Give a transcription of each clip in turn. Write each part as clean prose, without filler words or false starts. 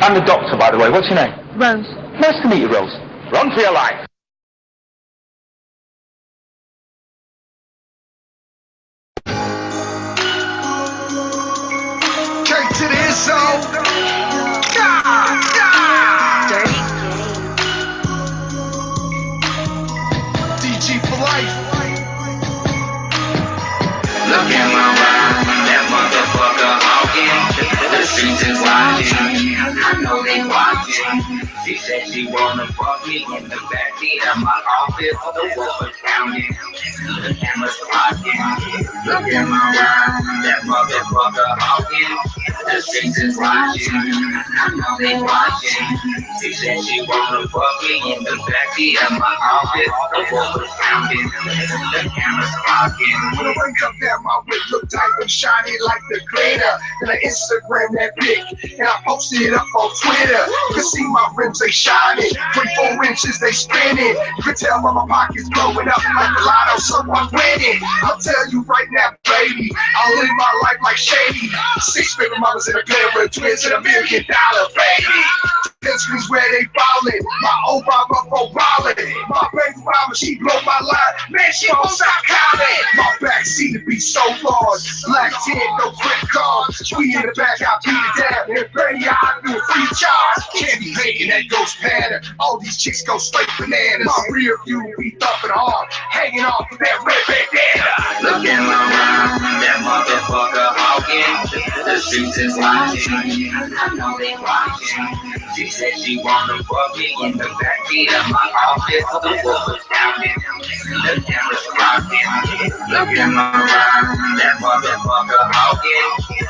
I'm the doctor, by the way. What's your name? Rose. Nice to meet you, Rose. Run for your life. Cake to the ISO. Dirty DG for life. Look at my ride, that motherfucker hawking. The streets is watching, I know they watching. She said she wanna fuck me in the backseat of my office. The wolf is counting, the camera's watching. Look at my ride, that motherfucker hawking. The streets is watching, I know they watching. She said she wanna fuck me in the backseat of my office. The wolf is counting, the camera's watching. When I wake up there, my whip look tight and shiny like the glitter. And I Instagram that pic, and I posted it up on Twitter. You can see my rims, they shining. 24 inches, they spinning. You can tell by my pockets blowing up like the lotto, so I'm winning. I'll tell you right now, baby, I'll live my life like Shady. 6 baby mamas and a pair of twins and $1 million baby. Screens where they ballin', my Obama for ballin'. My baby mama, she blow my line, man, she won't stop calling. My backseat to be so large, black 10, no credit cards. We in the back, I beat it down, and baby, I do a free charge. Can't be making that ghost pattern, all these chicks go straight bananas. My rear view be thumping hard, hanging off of that red bandana. Look at my ride, that motherfucker hawking. The streets is watching, I know they watching. She said she wanna fuck me in the backseat of my office. The wolf is counting, the camera's rocking. Look at my ride, that motherfucker hawking.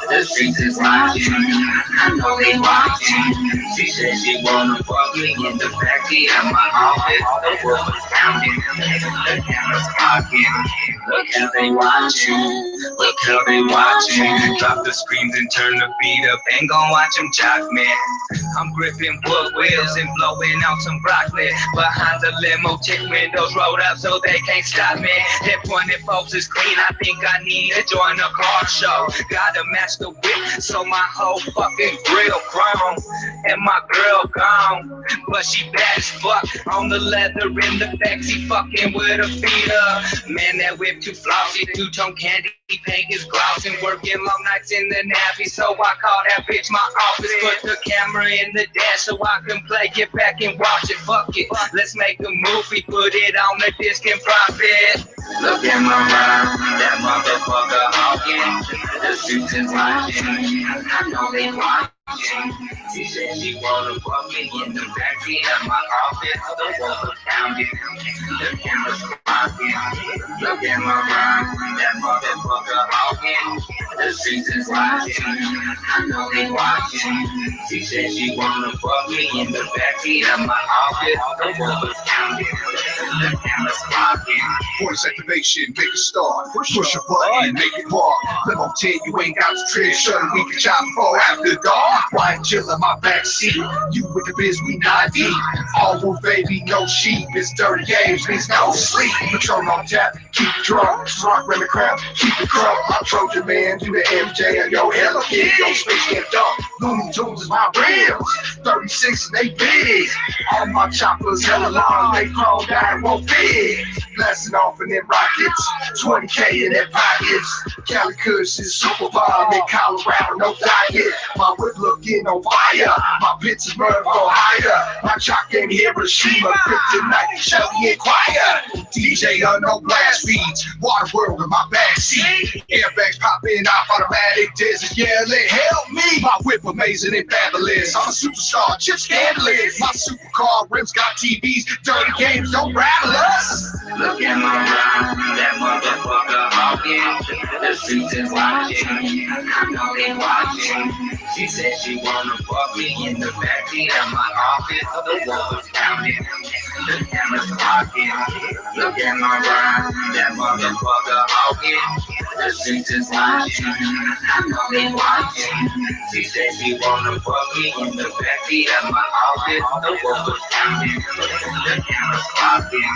The streets is watching, I know they watching. She said she wanna fuck me in the backseat of my office. The wolf is counting, the camera's rocking. Look how they watching, look how they watching. Drop the screams and turn the beat up and gon' watch them jock, man. I'm gripping wood wheels and blowing out some broccoli. Behind the limo, check windows rolled up so they can't stop me. That pointed folks is clean, I think I need to join a car show. Gotta match the whip, so my whole fucking grill chrome. And my girl gone, but she bad as fuck. On the leather in the backseat, fucking with her feet up. Man, that whip too flossy, two-tone candy paint is glossing. Working long nights in the Navy, so I call that bitch my office. Put the camera in the dash so I can play it back and watch it. Fuck it, let's make a movie, put it on the disc and profit. Look at my ride, that motherfucker hawking. The streets is watching, I know they watching. She said she wanna fuck me in the backseat of my office. The wolf is counting, the camera's rocking. Look at my ride, that motherfucker hawking. The streets is watching, I know they watching. She said she wanna fuck me in the backseat of my office. The wolf is counting, the camera's rocking. Voice activation, make it start. Push a button, make it walk. Limo 10, you ain't got the trick. Shut we can chop before after dark. Wine chill in my backseat. You with the biz, we not deep. All move, baby, no sheep. It's dirty games, means no sleep. Patron on tap, keep drunk. Rock, rim and crap, keep it crunk. I'm Trojan man, you the MJ, and yo, hella kid, yo, space game dunk. Looney Tunes is my rims. 36, they big. All my choppers hella long, they chrome down, won't fit. Blasting off in them rockets, 20K in their pockets. Cali Kush is super bomb in Colorado, no diet. My whip looking on fire, my bitch is murder for hire. My jock game Hiroshima, kryptonite, Shelly and quiet. DJ no blast beats, water world in my backseat. Airbags popping off, automatic discs yelling, help me. My whip amazing and fabulous, I'm a superstar, chip scandalous. My supercar rims got TVs, dirty games don't rattle us. Look at my ride, that motherfucker hawking. The streets is watching, I know they watching. She said she wanna fuck me in the backseat of my office. The wolf is counting, the camera's rocking. Look at my ride, that motherfucker hawking. The streets is watching, I know they watching. She said she wanna fuck me in the backseat of my office. The wolf is counting, the camera's rocking.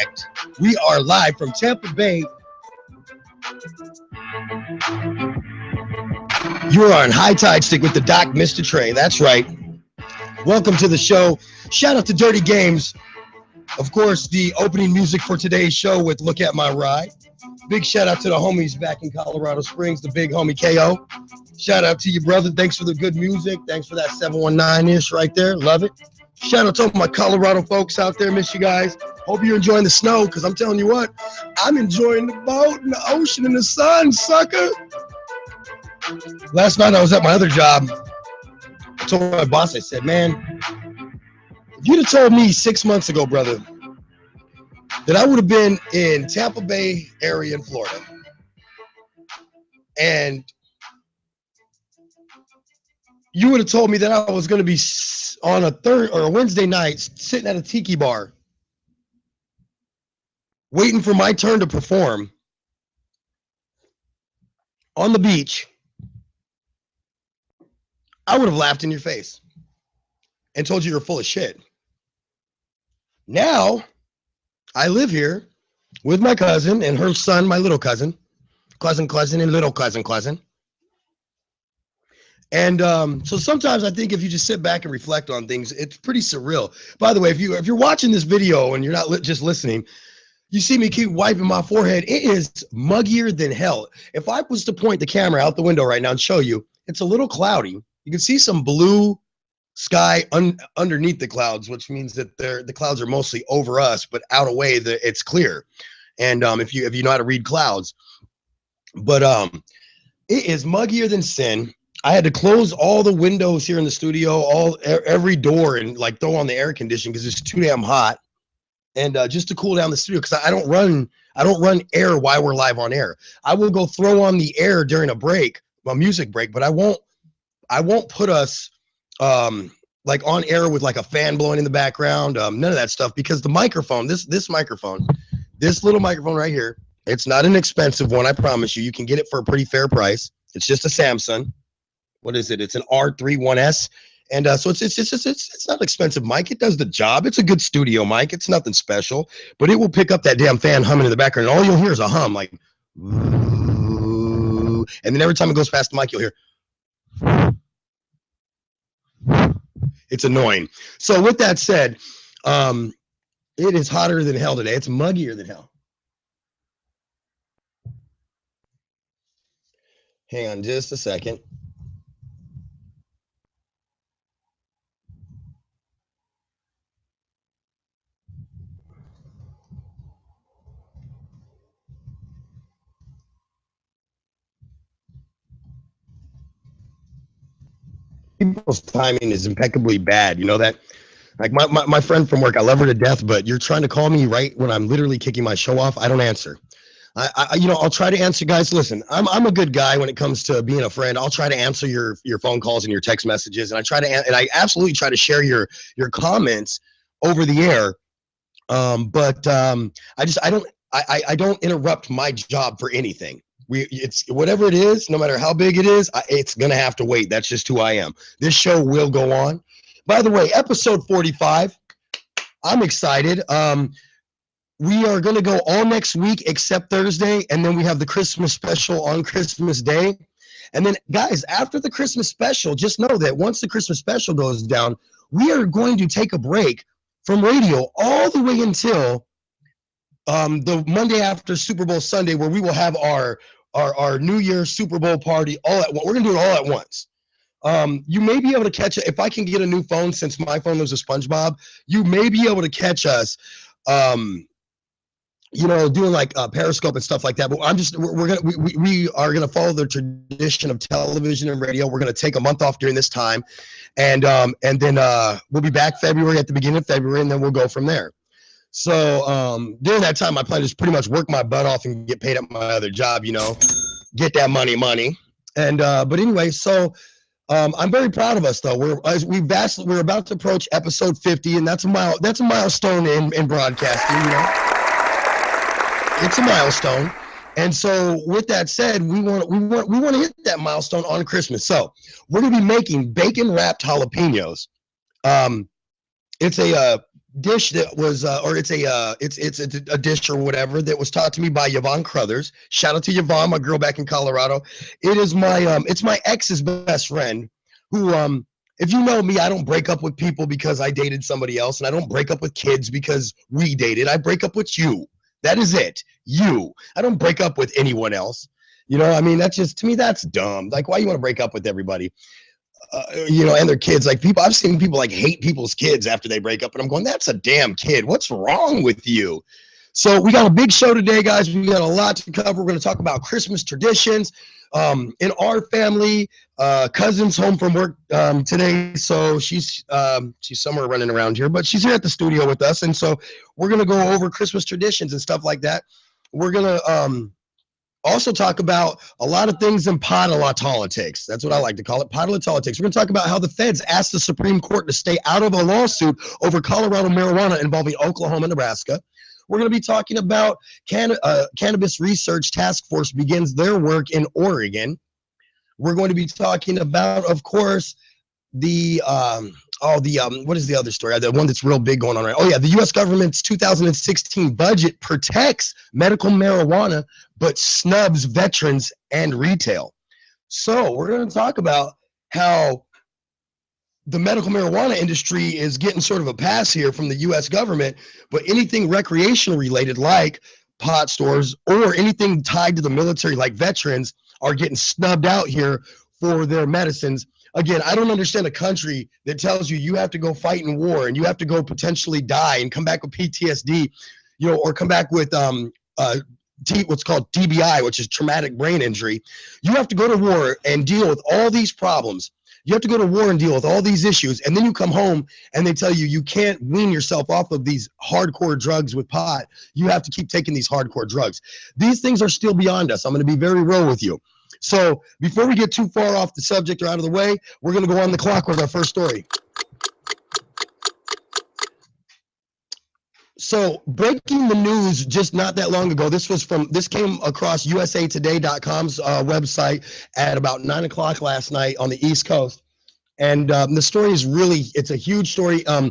correct. We are live from Tampa Bay. You are on High Tide Stick with the Doc MistaTre. That's right. Welcome to the show. Shout out to Dirty Games. Of course, the opening music for today's show with Look at My Ride. Big shout out to the homies back in Colorado Springs, the big homie KO. Shout out to you, brother. Thanks for the good music. Thanks for that 719-ish right there. Love it. Shout out to all my Colorado folks out there. Miss you guys. Hope you're enjoying the snow, because I'm telling you what, I'm enjoying the boat and the ocean and the sun, sucker. Last night I was at my other job. I told my boss, I said, man, if you'd have told me 6 months ago, brother, that I would have been in Tampa Bay area in Florida, and you would have told me that I was going to be on a Wednesday night sitting at a tiki bar waiting for my turn to perform on the beach, I would have laughed in your face and told you you're full of shit. Now, I live here with my cousin and her son, my little cousin, and little cousin. And so sometimes I think if you just sit back and reflect on things, it's pretty surreal. By the way, if you're watching this video and you're not just listening, you see me keep wiping my forehead. It is muggier than hell. If I was to point the camera out the window right now and show you, it's a little cloudy. You can see some blue sky underneath the clouds, which means that the clouds are mostly over us, but out away it's clear. And if you know how to read clouds, but it is muggier than sin. I had to close all the windows here in the studio, every door, and like throw on the air conditioning because it's too damn hot, and just to cool down the studio, because I don't run air while we're live on air. I will go throw on the air during a music break, but I won't put us like on air with like a fan blowing in the background, none of that stuff, because the microphone, this microphone, this little microphone right here, it's not an expensive one, I promise you. You can get it for a pretty fair price. It's just a Samsung. What is it? It's an R31S, and so it's not an expensive mic. It does the job. It's a good studio mic. It's nothing special, but it will pick up that damn fan humming in the background. And all you'll hear is a hum, like, ooh, and then every time it goes past the mic, you'll hear. It's annoying. So with that said, it is hotter than hell today. It's muggier than hell. Hang on just a second. People's timing is impeccably bad. You know that? Like my friend from work, I love her to death, but you're trying to call me right when I'm literally kicking my show off. I don't answer. I'll try to answer, guys. Listen, I'm a good guy when it comes to being a friend. I'll try to answer your phone calls and your text messages, and I absolutely try to share your comments over the air. But I don't interrupt my job for anything. It's whatever it is, no matter how big it is, it's gonna have to wait. That's just who I am. This show will go on. By the way, episode 45. I'm excited. We are gonna go all next week except Thursday, and then we have the Christmas special on Christmas Day. And then, guys, after the Christmas special, just know that once the Christmas special goes down, we are going to take a break from radio all the way until the Monday after Super Bowl Sunday, where we will have our New Year's Super Bowl party all at once. We're gonna do it all at once. You may be able to catch it if I can get a new phone, since my phone was a SpongeBob. You may be able to catch us, doing like Periscope and stuff like that. But we are gonna follow the tradition of television and radio. We're gonna take a month off during this time, and then we'll be back at the beginning of February, and then we'll go from there. So during that time, my plan is pretty much work my butt off and get paid at my other job, get that money. And but anyway, so I'm very proud of us, though. We're about to approach episode 50, and that's a milestone in broadcasting. It's a milestone. And so with that said, we want to hit that milestone on Christmas. So we're gonna be making bacon wrapped jalapenos. It's a dish that was, or it's a dish or whatever that was taught to me by Yvonne Crothers. Shout out to Yvonne, my girl back in Colorado. It is it's my ex's best friend who, if you know me, I don't break up with people because I dated somebody else, and I don't break up with kids because we dated. I break up with you. That is it. You. I don't break up with anyone else. You know, I mean, that's just, to me, that's dumb. Like, why you want to break up with everybody? You know, and their kids. Like, people, I've seen people like hate people's kids after they break up, and I'm going, that's a damn kid. What's wrong with you? So we got a big show today, guys. We got a lot to cover. We're going to talk about Christmas traditions in our family. Cousin's home from work today, so she's somewhere running around here, but she's here at the studio with us, and so we're going to go over Christmas traditions and stuff like that. We're going to also talk about a lot of things in politics. That's what I like to call it, politics. We're going to talk about how the feds asked the Supreme Court to stay out of a lawsuit over Colorado marijuana involving Oklahoma and Nebraska. We're going to be talking about Cannabis Research Task Force begins their work in Oregon. We're going to be talking about, of course, the what is the other story? The one that's real big going on right. Oh yeah, the U.S. government's 2016 budget protects medical marijuana but snubs veterans and retail. So we're going to talk about how the medical marijuana industry is getting sort of a pass here from the U.S. government, but anything recreational related like pot stores or anything tied to the military like veterans are getting snubbed out here for their medicines. Again, I don't understand a country that tells you have to go fight in war and you have to go potentially die and come back with PTSD, you know, or come back with what's called TBI, which is traumatic brain injury. You have to go to war and deal with all these problems. You have to go to war and deal with all these issues, and then you come home and they tell you you can't wean yourself off of these hardcore drugs with pot. You have to keep taking these hardcore drugs. These things are still beyond us. I'm going to be very real with you. So before we get too far off the subject or out of the way, we're going to go on the clock with our first story. So breaking the news just not that long ago, this came across usatoday.com's website at about 9 o'clock last night on the East Coast. And the story is it's a huge story. I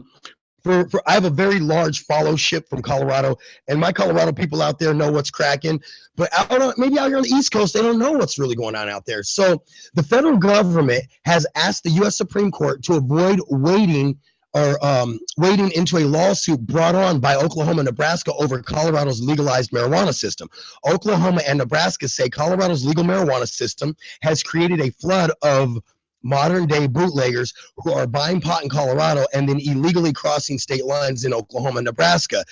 have a very large followership from Colorado, and my Colorado people out there know what's cracking, but maybe out here on the East Coast, they don't know what's really going on out there. So the federal government has asked the U.S. Supreme Court to avoid wading into a lawsuit brought on by Oklahoma and Nebraska over Colorado's legalized marijuana system. Oklahoma and Nebraska say Colorado's legal marijuana system has created a flood of modern-day bootleggers who are buying pot in Colorado and then illegally crossing state lines in Oklahoma and Nebraska.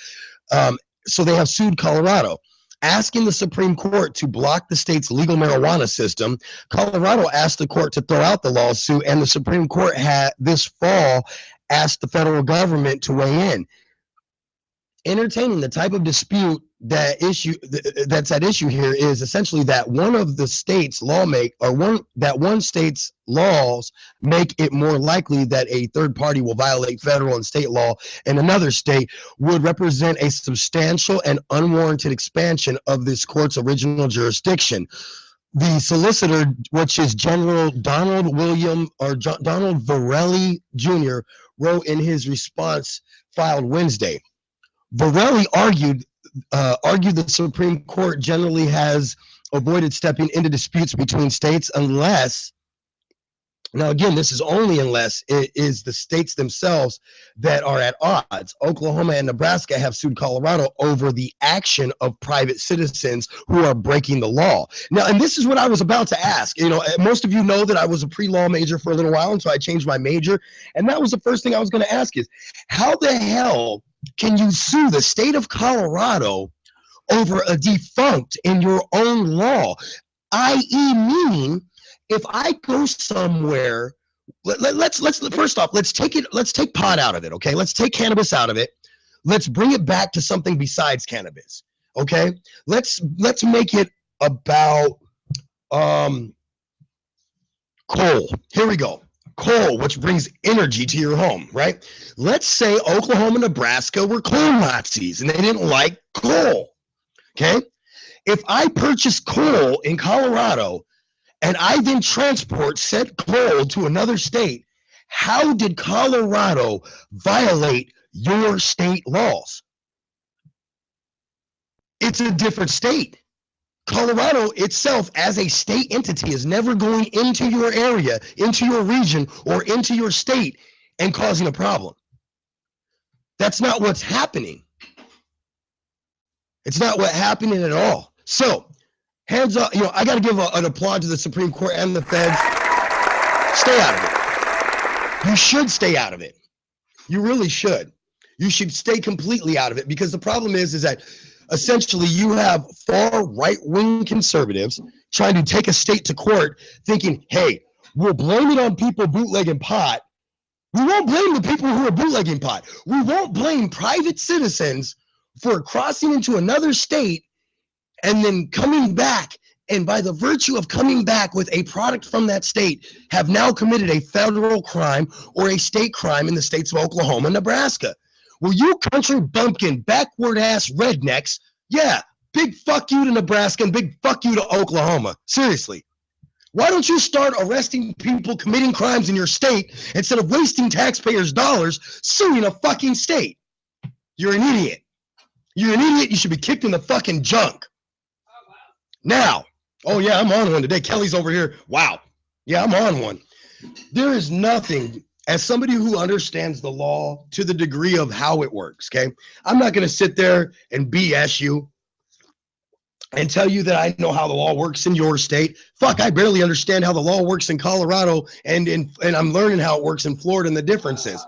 So they have sued Colorado, asking the Supreme Court to block the state's legal marijuana system. Colorado asked the court to throw out the lawsuit, and the Supreme Court had this fall asked the federal government to weigh in. Entertaining the type of dispute that's at issue here is essentially that one state's laws make it more likely that a third party will violate federal and state law, and another state would represent a substantial and unwarranted expansion of this court's original jurisdiction. The solicitor, which is General Donald Varelli Jr., wrote in his response filed Wednesday. Varelli argued the Supreme Court generally has avoided stepping into disputes between states unless, now again, this is only unless it is the states themselves that are at odds. Oklahoma and Nebraska have sued Colorado over the action of private citizens who are breaking the law. Now, and this is what I was about to ask. You know, most of you know that I was a pre-law major for a little while, and so I changed my major. And that was the first thing I was going to ask is, how the hell can you sue the state of Colorado over a defunct in your own law? I.e., meaning, if I go somewhere, let's first off, let's take pot out of it, okay? Let's take cannabis out of it. Let's bring it back to something besides cannabis, okay? Let's make it about coal. Here we go. Coal, which brings energy to your home, right? Let's say Oklahoma, Nebraska were coal Nazis and they didn't like coal, okay? If I purchase coal in Colorado and I then transport said coal to another state, how did Colorado violate your state laws. It's a different state. Colorado itself as a state entity is never going into your area, into your region, or into your state and causing a problem. That's not what's happening. It's not what's happening at all. So, hands up, I got to give an applaud to the Supreme Court and the feds. Stay out of it. You should stay out of it. You really should. You should stay completely out of it, because the problem is that essentially you have far right-wing conservatives trying to take a state to court thinking, hey, we'll blame it on people bootlegging pot. We won't blame the people who are bootlegging pot. We won't blame private citizens for crossing into another state and then coming back, and by the virtue of coming back with a product from that state, have now committed a federal crime or a state crime in the states of Oklahoma and Nebraska. Well, you country bumpkin, backward ass rednecks, yeah, big fuck you to Nebraska and big fuck you to Oklahoma. Seriously. Why don't you start arresting people committing crimes in your state instead of wasting taxpayers' dollars suing a fucking state? You're an idiot. You're an idiot. You should be kicked in the fucking junk. Now, oh yeah, I'm on one today. Kelly's over here. Wow. Yeah, I'm on one. There is nothing, as somebody who understands the law to the degree of how it works, okay? I'm not going to sit there and BS you and tell you that I know how the law works in your state. Fuck, I barely understand how the law works in Colorado, and I'm learning how it works in Florida and the differences.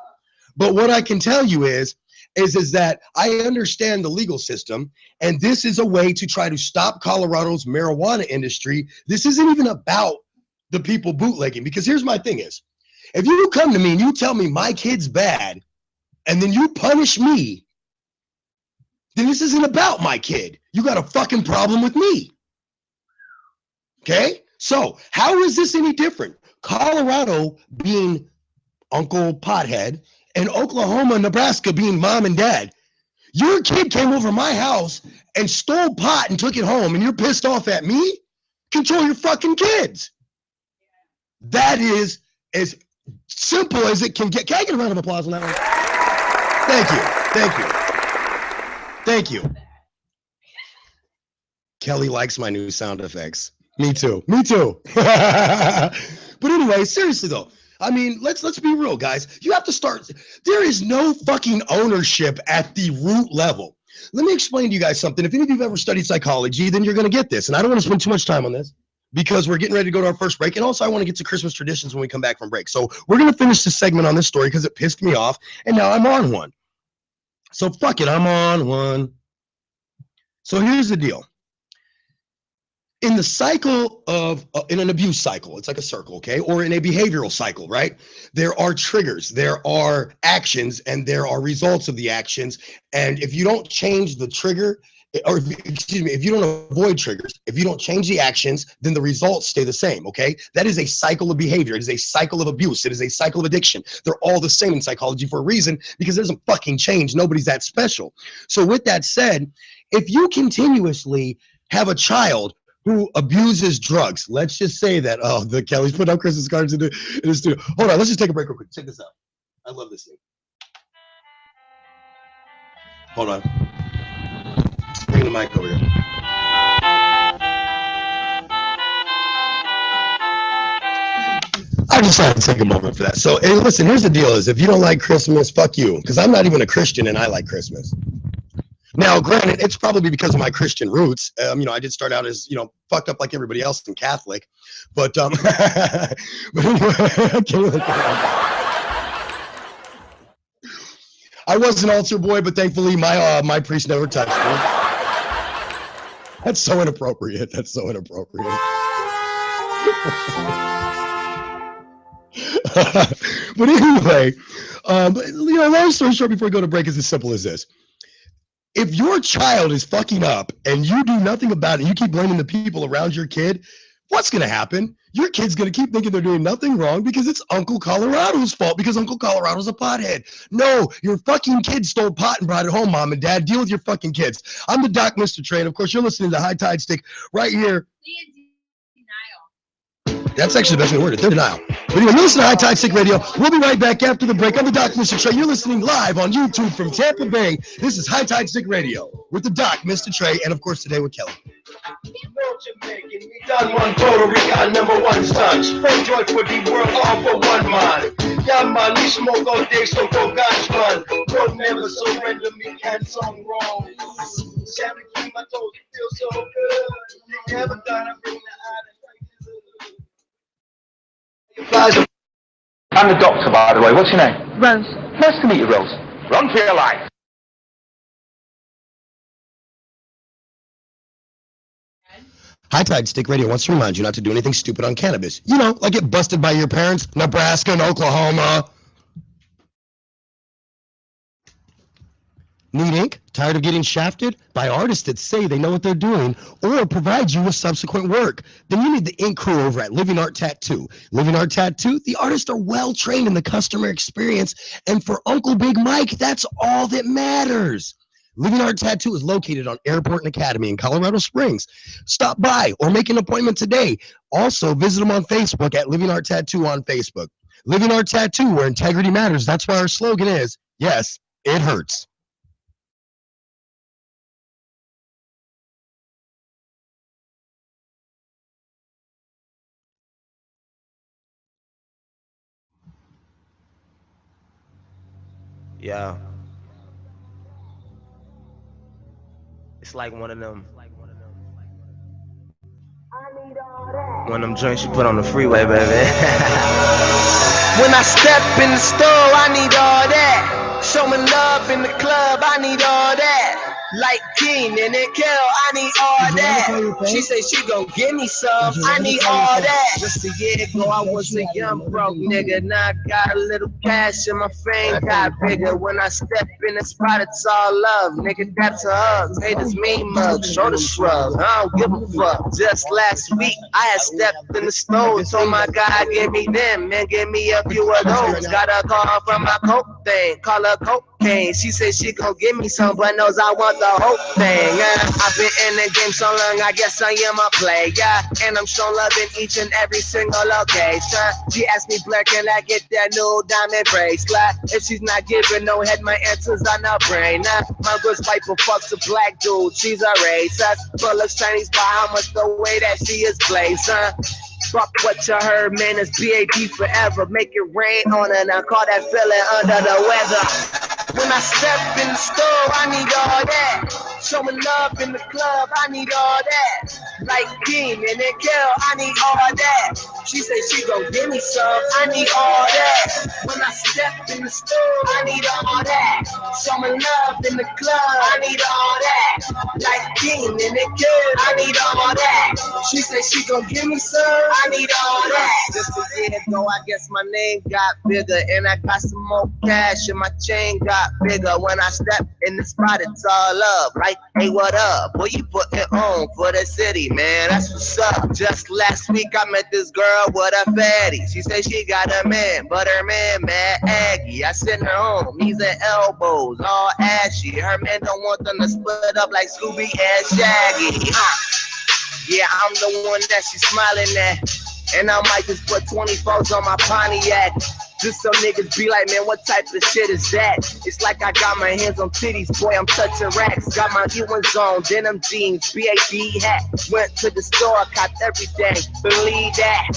But what I can tell you is that I understand the legal system, and this is a way to try to stop Colorado's marijuana industry. This isn't even about the people bootlegging, because here's my thing is, if you come to me and you tell me my kid's bad, and then you punish me, then this isn't about my kid. You got a fucking problem with me. Okay? So how is this any different? Colorado being Uncle Pothead and Oklahoma, Nebraska being mom and dad. Your kid came over my house and stole pot and took it home, and you're pissed off at me? Control your fucking kids. That is as simple as it can get. Can I get a round of applause on that one? Thank you. Thank you. Thank you. Kelly likes my new sound effects. Me too. Me too. But anyway, seriously though, I mean, let's be real, guys. You have to start. There is no fucking ownership at the root level. Let me explain to you guys something. If any of you have ever studied psychology, then you're going to get this. And I don't want to spend too much time on this because we're getting ready to go to our first break. And also, I want to get to Christmas traditions when we come back from break. So we're going to finish this segment on this story because it pissed me off. And now I'm on one. So fuck it, I'm on one. So here's the deal. In the cycle of, in an abuse cycle, it's like a circle, okay? Or in a behavioral cycle, right? There are triggers, there are actions, and there are results of the actions. And if you don't change the trigger, or if you don't avoid triggers, if you don't change the actions, then the results stay the same, okay? That is a cycle of behavior. It is a cycle of abuse. It is a cycle of addiction. They're all the same in psychology for a reason, because there's a fucking change. Nobody's that special. So with that said, if you continuously have a child who abuses drugs, let's just say that, oh, the Kelly's put up Christmas cards in the studio. Hold on, let's just take a break real quick. Check this out. I love this thing. Hold on. Bring the mic over here. I decided to take a moment for that. So, hey, listen, here's the deal is if you don't like Christmas, fuck you. Because I'm not even a Christian and I like Christmas. Now, granted, it's probably because of my Christian roots. I did start out as, fucked up like everybody else and Catholic. But anyway, I was an altar boy, but thankfully my priest never touched me. That's so inappropriate. That's so inappropriate. But anyway, long story short, before we go to break, is as simple as this. If your child is fucking up and you do nothing about it, you keep blaming the people around your kid, what's going to happen? Your kid's going to keep thinking they're doing nothing wrong because it's Uncle Colorado's fault because Uncle Colorado's a pothead. No, your fucking kid stole pot and brought it home, mom and dad. Deal with your fucking kids. I'm the Doc MistaTre, and of course, you're listening to High Tide Stick right here. That's actually the best way to word it. They're denial. But anyway, you listen to High Tide Sick Radio. We'll be right back after the break. I'm the Doc MistaTre. You're listening live on YouTube from Tampa Bay. This is High Tide Sick Radio with the Doc MistaTre, and of course today with Kelly. Jamaican, we done one Puerto Rican, #1 son. Spread joy for the world, all for one man. Yeah, man, we smoke all day, so go God's man. Don't never surrender me, can't song wrong. Sammy keep my toes, feel so good. Never gonna bring the island. I'm the doctor, by the way. What's your name? Rose. Nice to meet you, Rose. Run for your life. High Tide Stick Radio wants to remind you not to do anything stupid on cannabis. You know, like get busted by your parents, Nebraska and Oklahoma. Need ink? Tired of getting shafted by artists that say they know what they're doing or provide you with subsequent work? Then you need the ink crew over at Living Art Tattoo. Living Art Tattoo, the artists are well trained in the customer experience, and for Uncle Big Mike, that's all that matters. Living Art Tattoo is located on Airport and Academy in Colorado Springs. Stop by or make an appointment today. Also, visit them on Facebook at Living Art Tattoo on Facebook. Living Art Tattoo, where integrity matters. That's why our slogan is, yes, it hurts. Yeah. It's like one of them joints you put on the freeway, baby. When I step in the store, I need all that. Showing love in the club, I need all that. Like Keenan and Kel, I need all that. She say she gon' give me some, I need all that. Just a year ago, I was a young broke nigga. Now I got a little cash and my fame got bigger. When I step in the spot, it's all love. Nigga, that's a hug. Haters mean mugs, shoulder shrug. I don't give a fuck. Just last week, I had stepped in the store, told my guy, give me them, and give me a few of those. Got a call from my coke thing, call her cocaine. She said she gon' give me some, but knows I want the whole thing. I've been in the game so long, I guess I am a player. And I'm showing love in each and every single location. She asked me, Blair, can I get that new diamond bracelet? If she's not giving no head, my answer's on her brain. My girl's wife fucks a black dude, she's a racist. But looks Chinese by how much the way that she is blazing. Fuck what you heard, man, it's BAB forever. Make it rain on her, now call that feeling under the weather. When I step in the store, I need all that. Showing love in the club, I need all that. Like Keenan and Kel, I need all that. She say she gon' give me some, I need all that. When I step in the store, I need all that. Showing love in the club, I need all that. Like Keenan and Kel, I need all that. She say she gon' give me some, I need all that. Just a year ago, I guess my name got bigger, and I got some more cash, and my chain got bigger. When I step in the spot, it's all up. Like, hey, what up? Boy, you put it on for the city, man. That's what's up. Just last week, I met this girl with a fatty. She said she got a man, but her man mad aggy. I sent her home. He's at elbows, all ashy. Her man don't want them to split up like Scooby and Shaggy. Yeah, I'm the one that she's smiling at. And I might just put 24s on my Pontiac. Just some niggas be like, man, what type of shit is that? It's like I got my hands on titties, boy, I'm touching racks. Got my earrings on, denim jeans, BAD hat. Went to the store, copped everything, believe that.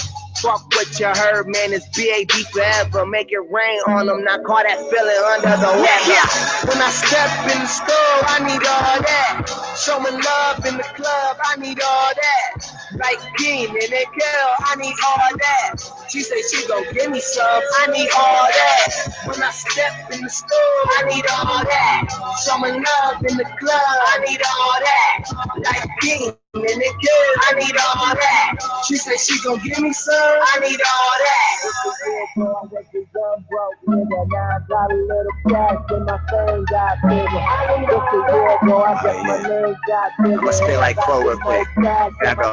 Fuck what you heard, man, it's BAD forever. Make it rain on them, now call that feeling under the weather. When I step in the store, I need all that. Showing love in the club, I need all that. Like Keenan and Kel, I need all that. She say she gon' give me some, I need all that. When I step in the store, I need all that. Showing love in the club, I need all that. Like Keenan and Kel, I need all that. She say she gon' give me some, I need all that. Now I got a little cash and my fame got bigger. Just a year ago, I guess my name got bigger. I'm gonna spit like Crow real quick. There I go.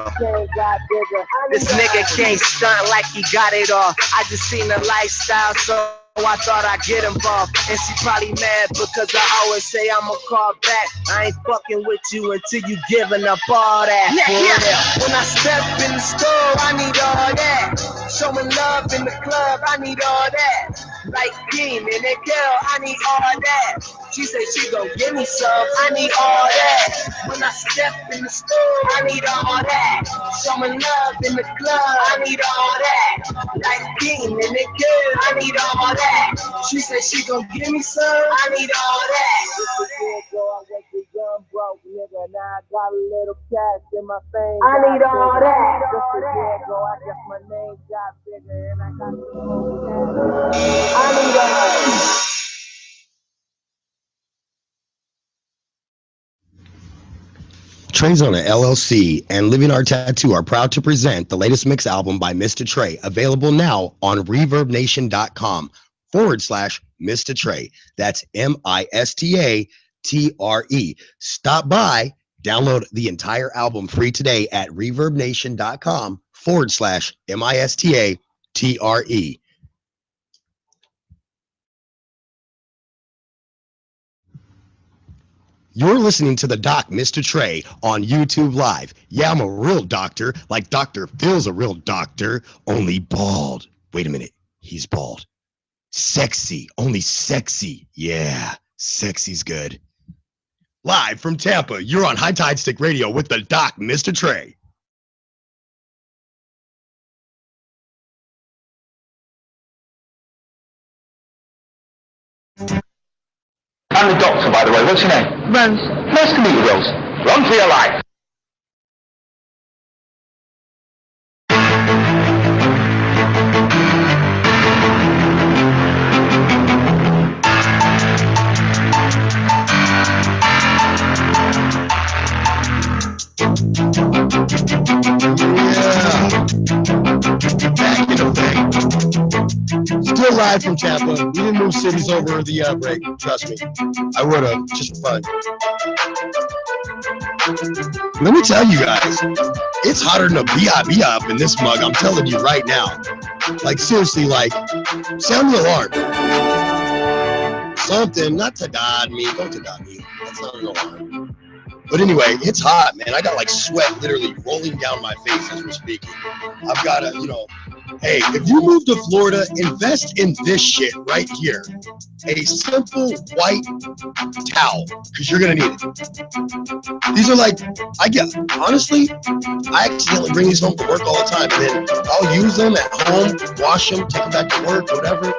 This nigga can't stunt like he got it all. I just seen the lifestyle, so I thought I'd get involved. And she probably mad because I always say I'ma call back. I ain't fucking with you until you giving up all that. Yeah. When I step in the store, I need all that. Showing love in the club, I need all that. Like King and that girl, I need all that. She say she gon' give me some, I need all that. When I step in the store, I need all that. Showing love in the club, I need all that. Like King and that girl, I need all that. She said she gon' give me some, I need all that. Just a year ago, I was a young broke nigga, now I got a little cash in my fame. I need all that. Just a year ago, I guess my name got bigger and I got the whole cash. I need all that. Trezona LLC and Living Our Tattoo are proud to present the latest mix album by MistaTre, available now on ReverbNation.com/MistaTre. That's MistaTre. Stop by, download the entire album free today at ReverbNation.com/MistaTre. You're listening to the Doc MistaTre on YouTube Live. Yeah, I'm a real doctor, like Dr. Phil's a real doctor, only bald. Wait a minute, he's bald. Sexy, only sexy. Yeah, sexy's good. Live from Tampa, you're on High Tide Stick Radio with the Doc MistaTre. I'm the doctor, by the way. What's your name? Rose. Nice to meet you, Rose. Run for your life. Yeah. Back in effect. Still live from Tampa. We didn't move cities over the break. Trust me. I would have, just for fun. Let me tell you guys, it's hotter than a BIB up in this mug. I'm telling you right now. Like, seriously, like, sound the alarm. Something, not to God me. Don't to God me. That's not an alarm. But anyway, it's hot, man. I got like sweat literally rolling down my face as we're speaking. I've got to, hey, if you move to Florida, invest in this shit right here. A simple white towel, because you're going to need it. These are like, honestly, I accidentally bring these home to work all the time, and then I'll use them at home, wash them, take them back to work, whatever.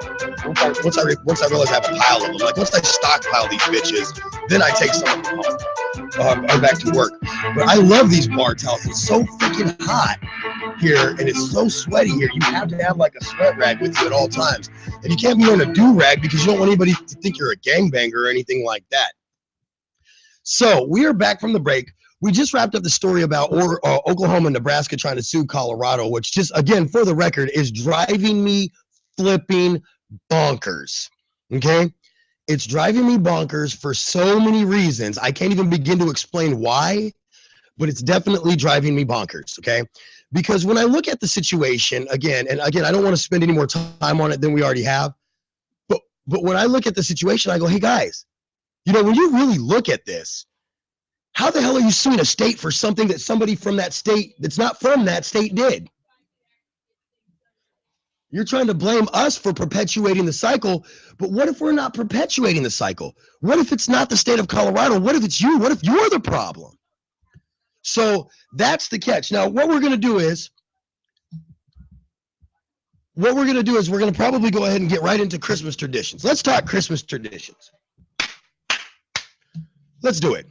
Once I realize I have a pile of them, like once I stockpile these bitches, then I take some of them home. Or back to work. But I love these bar towels. It's so freaking hot here and it's so sweaty here. You have to have like a sweat rag with you at all times. And you can't be wearing a do-rag because you don't want anybody to think you're a gangbanger or anything like that. So we are back from the break. We just wrapped up the story about Oklahoma and Nebraska trying to sue Colorado, which just, again, for the record, is driving me flipping bonkers. Okay? It's driving me bonkers for so many reasons. I can't even begin to explain why, but it's definitely driving me bonkers, okay? Because when I look at the situation, again, I don't want to spend any more time on it than we already have, but when I look at the situation, I go, hey, guys, when you really look at this, how the hell are you suing a state for something that somebody from that state that's not from that state did? You're trying to blame us for perpetuating the cycle, but what if we're not perpetuating the cycle? What if it's not the state of Colorado? What if it's you? What if you're the problem? So that's the catch. Now, what we're going to do is we're going to probably go ahead and get right into Christmas traditions. Let's talk Christmas traditions. Let's do it.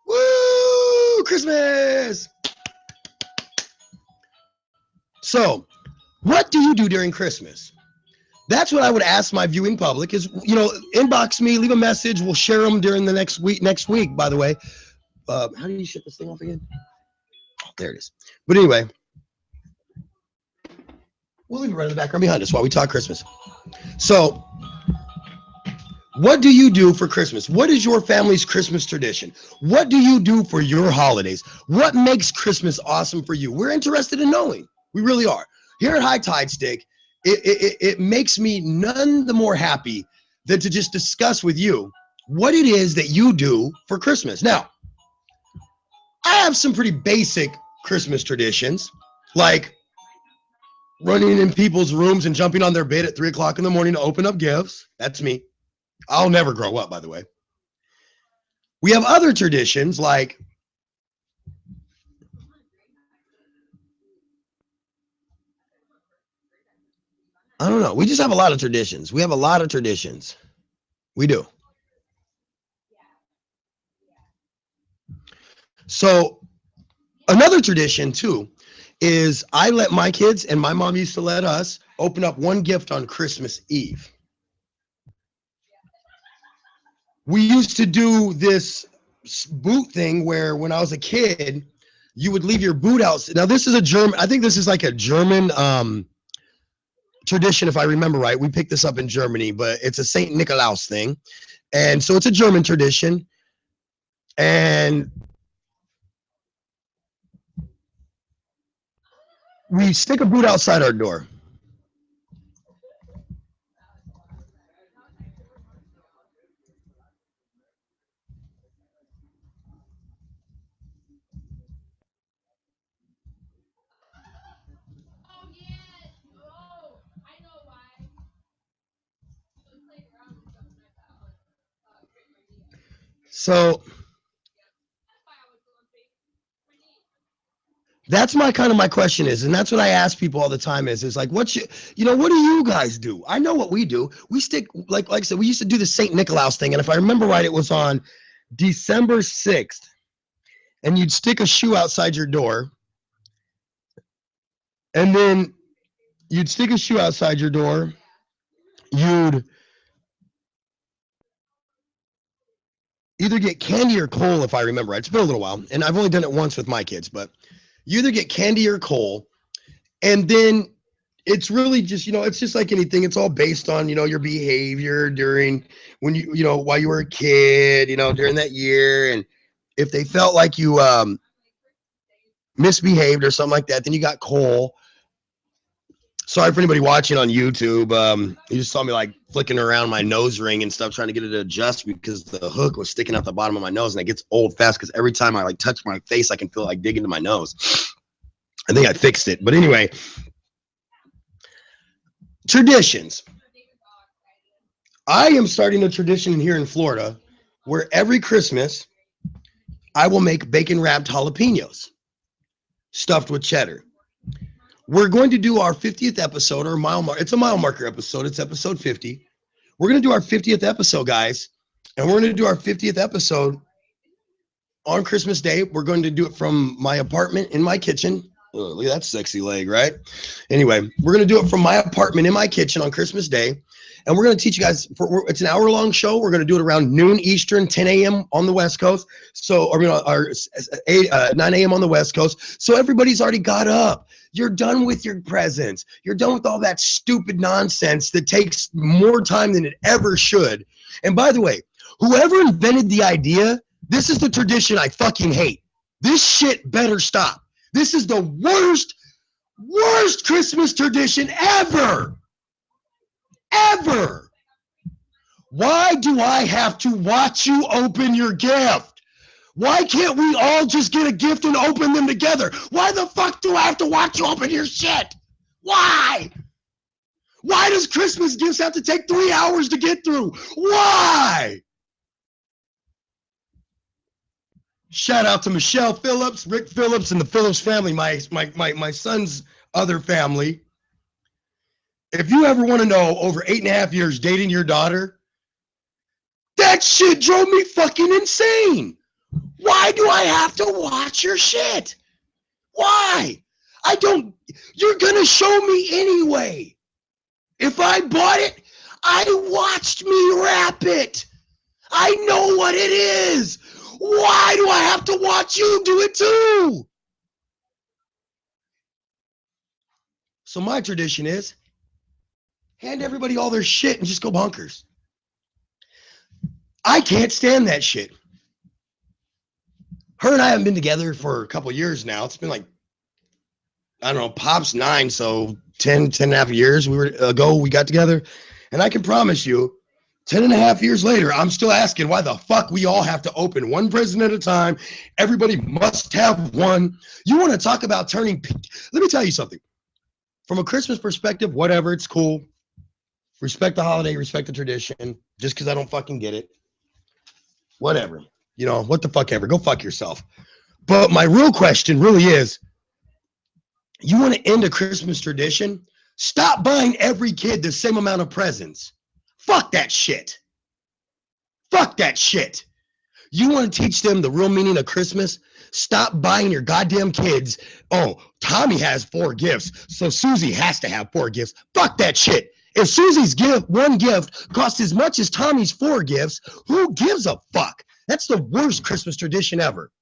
Woo! Christmas! So, what do you do during Christmas? That's what I would ask my viewing public is, inbox me, leave a message. We'll share them during the next week, by the way. How do you shut this thing off again? Oh, there it is. But anyway, We'll leave it right in the background behind us while we talk Christmas. So, what do you do for Christmas? What is your family's Christmas tradition? What do you do for your holidays? What makes Christmas awesome for you? We're interested in knowing. We really are. Here at High Tide Stick, it makes me none the more happy than to just discuss with you what it is that you do for Christmas. Now, I have some pretty basic Christmas traditions, like running in people's rooms and jumping on their bed at 3 o'clock in the morning to open up gifts. That's me. I'll never grow up, by the way. We have other traditions like I don't know. We just have a lot of traditions. We have a lot of traditions. We do. So another tradition too is I let my kids, and my mom used to let us, open up one gift on Christmas Eve. We used to do this boot thing where when I was a kid, you would leave your boot out. Now this is a German, I think this is like a German tradition, if I remember right. We picked this up in Germany, but it's a St. Nicolaus thing. And so it's a German tradition. And we stick a boot outside our door. So that's my question is, and that's what I ask people all the time is like, what do you guys do? I know what we do. We stick, like I said, we used to do the St. Nicolaus thing. And if I remember right, it was on December 6th. And you'd stick a shoe outside your door. And then you'd stick a shoe outside your door. You'd either get candy or coal, if I remember right. It's been a little while. And I've only done it once with my kids, but you either get candy or coal. And then it's really just, it's just like anything. It's all based on, your behavior during when while you were a kid, during that year. And if they felt like you misbehaved or something like that, then you got coal. Sorry for anybody watching on YouTube. You just saw me like flicking around my nose ring and stuff, trying to get it to adjust because the hook was sticking out the bottom of my nose, and it gets old fast because every time I like touch my face, I can feel like dig into my nose. I think I fixed it. But anyway, traditions. I am starting a tradition here in Florida where every Christmas I will make bacon wrapped jalapenos stuffed with cheddar. We're going to do our 50th episode, or it's a mile marker episode. It's episode 50. We're going to do our 50th episode, guys. And we're going to do our 50th episode on Christmas Day. We're going to do it from my apartment in my kitchen. Oh, look at that sexy leg, right? Anyway, we're going to do it from my apartment in my kitchen on Christmas Day. And we're going to teach you guys, it's an hour-long show. We're going to do it around noon Eastern, 10 a.m. on the West Coast. So, 9 a.m. on the West Coast. So everybody's already got up. You're done with your presents. You're done with all that stupid nonsense that takes more time than it ever should. And by the way, whoever invented the idea, this is the tradition I fucking hate. This shit better stop. This is the worst Christmas tradition ever. Ever. Why do I have to watch you open your gift? Why can't we all just get a gift and open them together? Why the fuck do I have to watch you open your shit? Why? Why does Christmas gifts have to take 3 hours to get through? Why? Shout out to Michelle Phillips, Rick Phillips, and the Phillips family, my son's other family. If you ever want to know, over 8.5 years dating your daughter, that shit drove me fucking insane. Why do I have to watch your shit? Why? You're gonna show me anyway. If I bought it, I watched me wrap it. I know what it is. Why do I have to watch you do it too? So my tradition is hand everybody all their shit and just go bonkers. I can't stand that shit. Her and I haven't been together for a couple years now. It's been like, I don't know, Pop's 9, so 10 and a half years we got together. And I can promise you, 10 and a half years later, I'm still asking why the fuck we all have to open one present at a time. Everybody must have one. You want to talk about turning, let me tell you something. From a Christmas perspective, whatever, it's cool. Respect the holiday, respect the tradition. Just because I don't fucking get it. Whatever. You know, what the fuck ever. Go fuck yourself. But my real question really is, you want to end a Christmas tradition? Stop buying every kid the same amount of presents. Fuck that shit. Fuck that shit. You want to teach them the real meaning of Christmas? Stop buying your goddamn kids. Oh, Tommy has 4 gifts, so Susie has to have 4 gifts. Fuck that shit. If Susie's one gift costs as much as Tommy's 4 gifts, who gives a fuck? That's the worst Christmas tradition ever.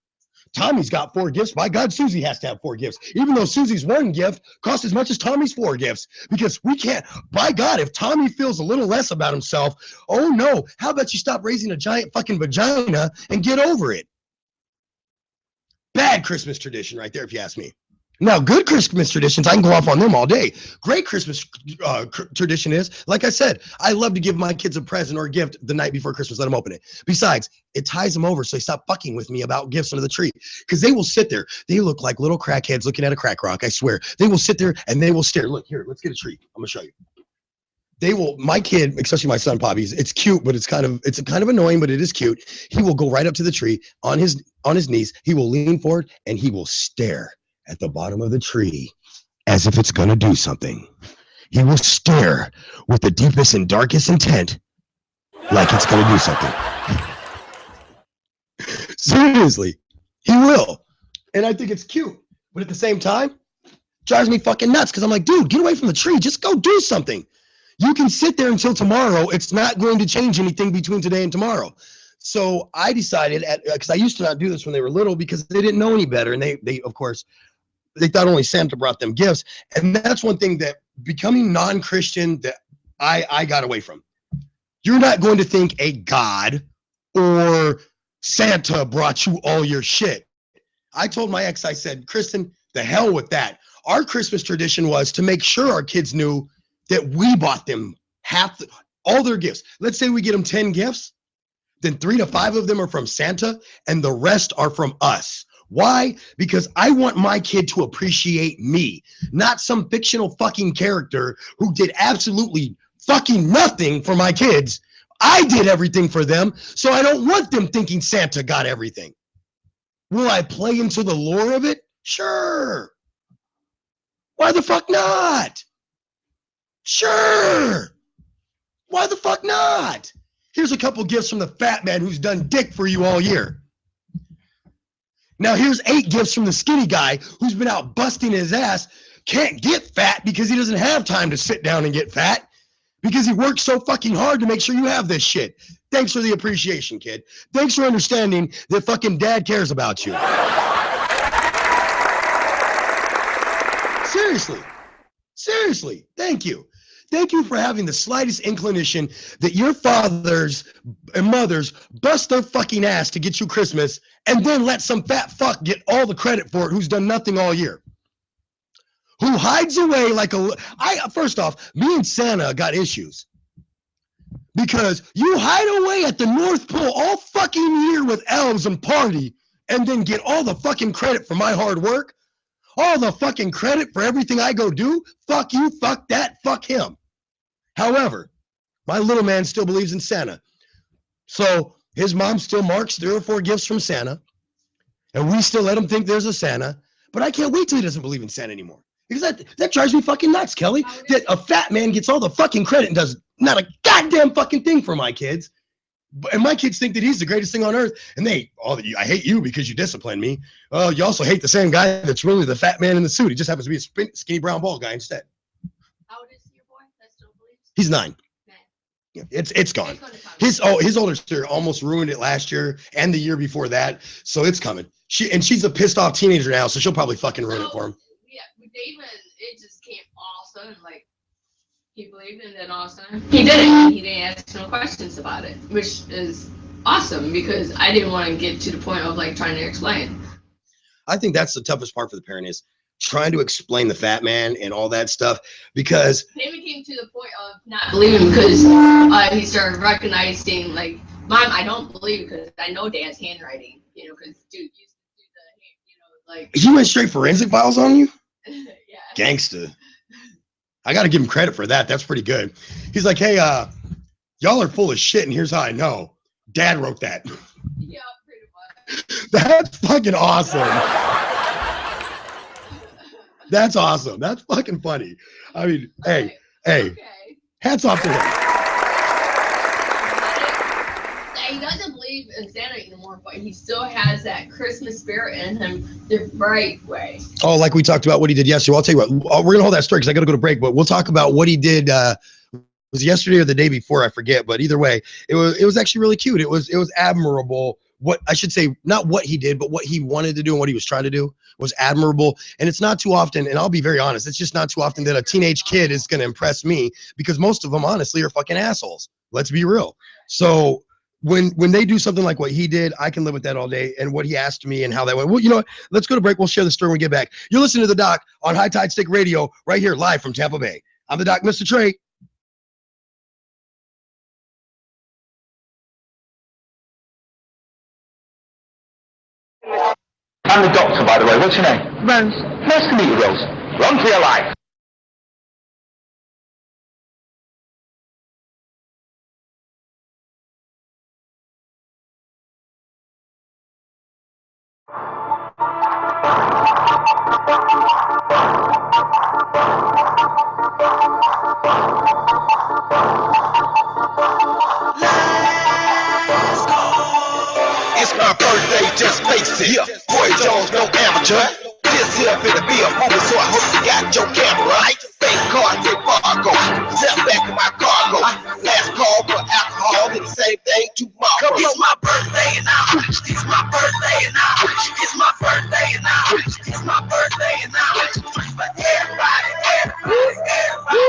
Tommy's got 4 gifts. By God, Susie has to have 4 gifts, even though Susie's 1 gift costs as much as Tommy's 4 gifts, because we can't. By God, if Tommy feels a little less about himself, oh no, how about you stop raising a giant fucking vagina and get over it? Bad Christmas tradition right there, if you ask me. Now, good Christmas traditions, I can go off on them all day. Great Christmas tradition is, like I said, I love to give my kids a present or a gift the night before Christmas, let them open it. Besides, it ties them over so they stop fucking with me about gifts under the tree. Because they will sit there. They look like little crackheads looking at a crack rock, I swear. They will sit there and they will stare. Look, here, let's get a tree. I'm going to show you. They will, my kid, especially my son, Poppy, it's cute, but it's kind of annoying, but it is cute. He will go right up to the tree on his knees. He will lean forward and he will stare at the bottom of the tree as if it's going to do something. He will stare with the deepest and darkest intent like it's going to do something. Seriously, he will. And I think it's cute. But at the same time, drives me fucking nuts because I'm like, dude, get away from the tree. Just go do something. You can sit there until tomorrow. It's not going to change anything between today and tomorrow. So I decided, because I used to not do this when they were little because they didn't know any better. And they of course, they thought only Santa brought them gifts. And that's one thing that becoming non-Christian that I got away from. You're not going to think a God or Santa brought you all your shit. I told my ex, I said, Kristen, the hell with that. Our Christmas tradition was to make sure our kids knew that we bought them all their gifts. Let's say we get them 10 gifts, then 3 to 5 of them are from Santa and the rest are from us. Why? Because I want my kid to appreciate me, not some fictional fucking character who did absolutely fucking nothing for my kids. I did everything for them, so I don't want them thinking Santa got everything. Will I play into the lore of it? Sure. Why the fuck not? Sure. Why the fuck not? Here's a couple gifts from the fat man who's done dick for you all year. Now here's 8 gifts from the skinny guy who's been out busting his ass, can't get fat because he doesn't have time to sit down and get fat because he works so fucking hard to make sure you have this shit. Thanks for the appreciation, kid. Thanks for understanding that fucking dad cares about you. Seriously, thank you. Thank you for having the slightest inclination that your fathers and mothers bust their fucking ass to get you Christmas and then let some fat fuck get all the credit for it who's done nothing all year. Who hides away like first off, me and Santa got issues. Because you hide away at the North Pole all fucking year with elves and party and then get all the fucking credit for my hard work. All the fucking credit for everything I go do, fuck you, fuck that, fuck him. However, my little man still believes in Santa. So his mom still marks 3 or 4 gifts from Santa, and we still let him think there's a Santa, but I can't wait till he doesn't believe in Santa anymore. Because that drives me fucking nuts, Kelly, that a fat man gets all the fucking credit and does not a goddamn fucking thing for my kids. And my kids think that he's the greatest thing on earth. And I hate you because you discipline me. Oh, you also hate the same guy that's really the fat man in the suit. He just happens to be a skinny brown bald guy instead. How old is your boy that still believes? He's 9. Yeah, it's gone. His older sister almost ruined it last year and the year before that. So it's coming. She's a pissed off teenager now, so she'll probably fucking ruin it for him. Yeah, with David, it just came all of a sudden, like, he believed, and then all of a sudden he didn't. He didn't ask no questions about it, which is awesome because I didn't want to get to the point of like trying to explain. I think that's the toughest part for the parent is trying to explain the fat man and all that stuff because Maybe came to the point of not believing because he started recognizing like, Mom, I don't believe because I know Dad's handwriting, you know, because dude used to do the, you know, like. he went straight forensic files on you. Yeah. Gangsta. I got to give him credit for that. That's pretty good. He's like, hey, y'all are full of shit, and here's how I know. Dad wrote that. Yeah, pretty much. That's fucking awesome. That's awesome. That's fucking funny. I mean, hey, Okay. hats off to him. He doesn't believe in Santa anymore, but he still has that Christmas spirit in him the right way. Oh, like we talked about what he did yesterday. Well, I'll tell you what, we're going to hold that story because I got to go to break, but we'll talk about what he did. Was yesterday or the day before, I forget, but either way, it was actually really cute. It was admirable. What I should say, not what he did, but what he wanted to do and what he was trying to do was admirable. And it's not too often, and I'll be very honest, it's just not too often that a teenage kid is going to impress me because most of them honestly are fucking assholes. Let's be real. So when they do something like what he did, I can live with that all day. And what he asked me and how that went. Well, you know what? Let's go to break. We'll share the story when we get back. You're listening to the Doc on High Tide Stick Radio right here live from Tampa Bay. I'm the Doc MistaTre. I'm the doctor, by the way. What's your name? Rose. Nice to meet you, Rose. Run for your life. It's my birthday, just face it. Yeah. Boy Jones, no amateur. This here finna be a movie, so I hope you got your camera right. Fake card, take Fargo. Step back in my cargo. Last call for alcohol, and the same thing tomorrow. It's my birthday and now. It's my birthday and now. It's my birthday and now. It's my birthday and now. Drink for everybody, everybody, everybody.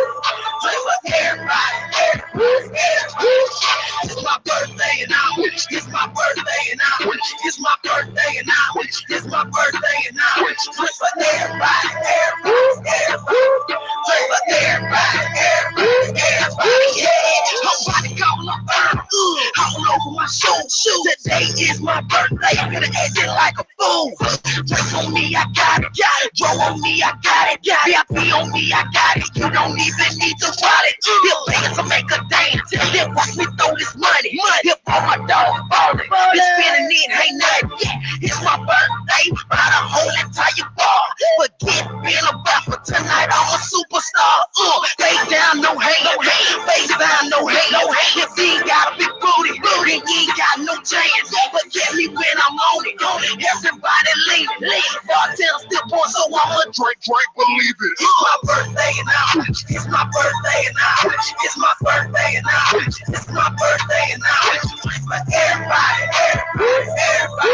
Drink for everybody, everybody, everybody. It's my birthday and now. It's my birthday and now. It's my birthday and now. It's my birthday and now. Drink for everybody, everybody, everybody. Drink for everybody, everybody, everybody. Yeah, nobody call up all over my shoes. Today is my birthday. I'm gonna act it like a fool. Drink on me, I got it. Roll on me, I got it. VIP on me, I got it. You don't even need to wallet. He'll pay to make a dance. He'll watch me throw this money. He'll pull my dog ballin'. He's spinning it, ain't nothing. Yeah, it's my birthday. Buy the whole entire bar. Forget being a rapper tonight. I'm a superstar. Face down, no hate, no hate. Face down, no hate, no hate. If he ain't got a big booty, then he ain't got no chance. But get me when I'm on it. Everybody leave it. Bartender still pour, so I'ma drink, believe it. It's my birthday and now. It's my birthday and now. It's my birthday and now. It's my birthday and now. Drink for everybody, everybody, everybody.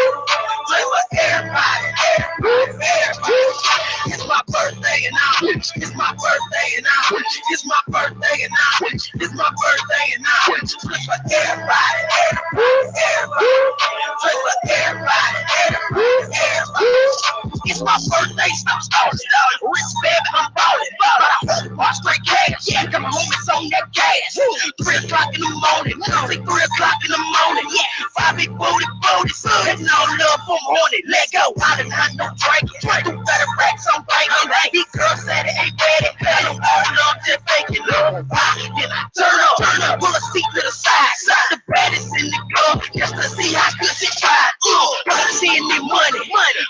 Drink for everybody, everybody, everybody. It's my birthday and now. It's my birthday and now. It's my birthday and now. It's my birthday and now. Drink for everybody, everybody, everybody. Drink for everybody, everybody, everybody. It's my birthday, stop stalling. Rich baby, I'm ballin'. But I hope I straight cash. Yeah, come home, it's on that gas. 3 o'clock in the morning. Say 3 o'clock in the morning. Yeah, 5 big booty. That's no love from horny. Let go. I done not no drinking. 2 better racks on banking. These girls said it ain't ready. I don't all love, just faking. Then I turn up, pull a seat to the side. The baddest in the club, just to see how good she tried. I'm seeing the money.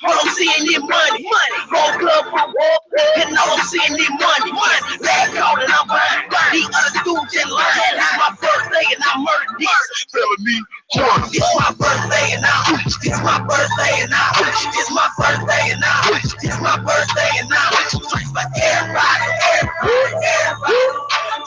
I'm seeing the money. Roll club for walk, and all I'm seeing the money. Last call and I'm buying. The other dudes in line. It's my birthday and I murdered this. Felony. It's my birthday and now. It's my birthday and now. It's my birthday and now. It's my birthday and now. Drink for everybody, everybody, everybody.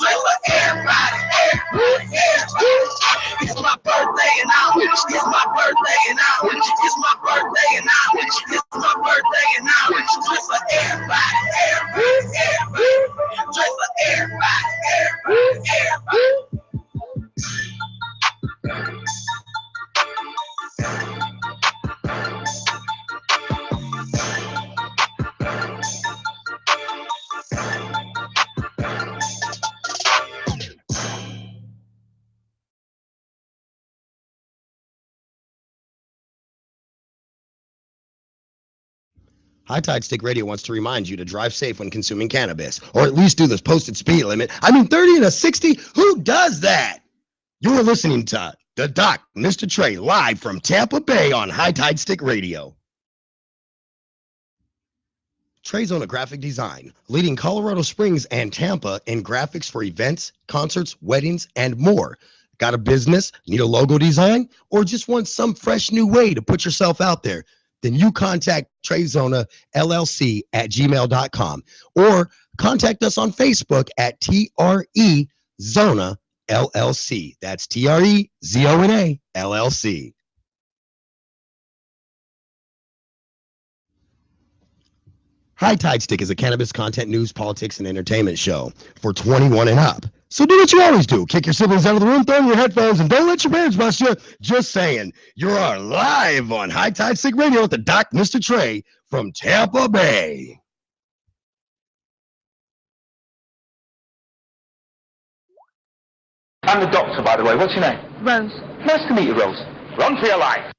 Drink for everybody, everybody, everybody. It's my birthday and now. It's my birthday and now. It's my birthday and now. It's my birthday and now. Drink for everybody, everybody, everybody. High Tide Stick Radio wants to remind you to drive safe when consuming cannabis, or at least do the posted speed limit. I mean, 30 and a 60? Who does that? You're listening to the Doc MistaTre live from Tampa Bay on High Tide Stick Radio. Trezona Graphic Design, leading Colorado Springs and Tampa in graphics for events, concerts, weddings, and more. Got a business, need a logo design, or just want some fresh new way to put yourself out there? Then you contact Trezona LLC at gmail.com or contact us on Facebook at TRE Zona LLC. That's TREZONA LLC. High Tide Stick is a cannabis content, news, politics, and entertainment show for 21 and up. So do what you always do. Kick your siblings out of the room, throw in your headphones, and don't let your parents bust you. Just saying, you're live on High Tide Stick Radio with the Doc MistaTre from Tampa Bay. I'm the doctor, by the way. What's your name? Rose. Nice to meet you, Rose. Run for your life.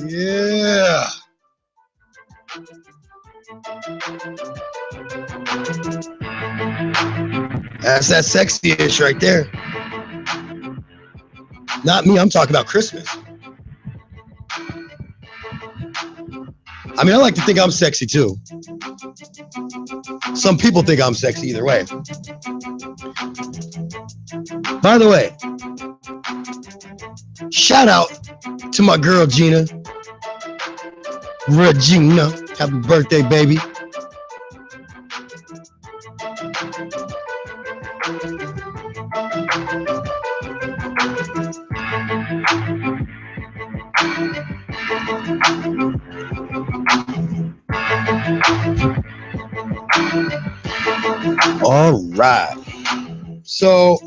Yeah. That's that sexy-ish right there. Not me, I'm talking about Christmas. I mean, I like to think I'm sexy too. Some people think I'm sexy either way. By the way, shout out to my girl Gina. Regina, happy birthday, baby. All right. So